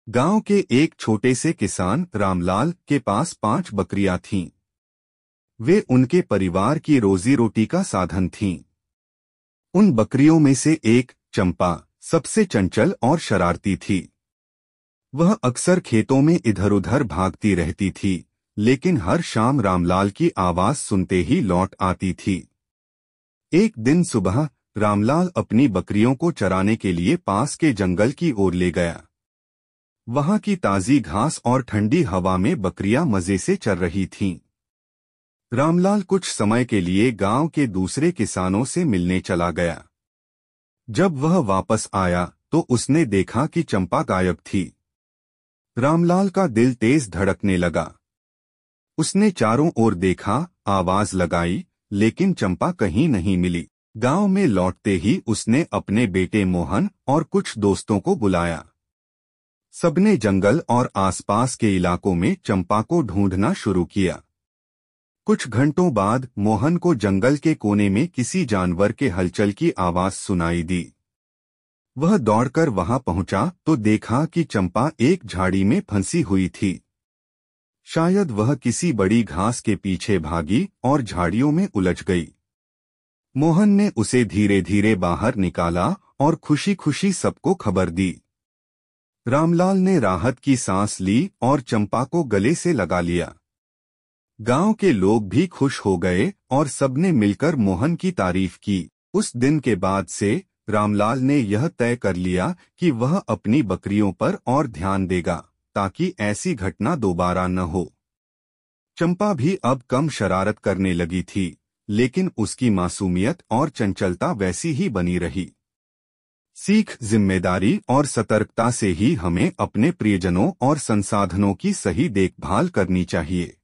गांव के एक छोटे से किसान रामलाल के पास 5 बकरियां थीं। वे उनके परिवार की रोजी रोटी का साधन थीं। उन बकरियों में से एक चंपा सबसे चंचल और शरारती थी। वह अक्सर खेतों में इधर उधर भागती रहती थी, लेकिन हर शाम रामलाल की आवाज सुनते ही लौट आती थी। एक दिन सुबह रामलाल अपनी बकरियों को चराने के लिए पास के जंगल की ओर ले गया। वहां की ताजी घास और ठंडी हवा में बकरियां मजे से चर रही थीं। रामलाल कुछ समय के लिए गांव के दूसरे किसानों से मिलने चला गया। जब वह वापस आया तो उसने देखा कि चंपा गायब थी। रामलाल का दिल तेज धड़कने लगा। उसने चारों ओर देखा, आवाज लगाई, लेकिन चंपा कहीं नहीं मिली। गांव में लौटते ही उसने अपने बेटे मोहन और कुछ दोस्तों को बुलाया। सबने जंगल और आसपास के इलाकों में चंपा को ढूंढना शुरू किया। कुछ घंटों बाद मोहन को जंगल के कोने में किसी जानवर के हलचल की आवाज सुनाई दी। वह दौड़कर वहां पहुंचा तो देखा कि चंपा एक झाड़ी में फंसी हुई थी। शायद वह किसी बड़ी घास के पीछे भागी और झाड़ियों में उलझ गई। मोहन ने उसे धीरे धीरे बाहर निकाला और खुशी खुशी सबको खबर दी। रामलाल ने राहत की सांस ली और चंपा को गले से लगा लिया। गांव के लोग भी खुश हो गए और सबने मिलकर मोहन की तारीफ की। उस दिन के बाद से रामलाल ने यह तय कर लिया कि वह अपनी बकरियों पर और ध्यान देगा, ताकि ऐसी घटना दोबारा न हो। चंपा भी अब कम शरारत करने लगी थी, लेकिन उसकी मासूमियत और चंचलता वैसी ही बनी रही। सीख, जिम्मेदारी और सतर्कता से ही हमें अपने प्रियजनों और संसाधनों की सही देखभाल करनी चाहिए।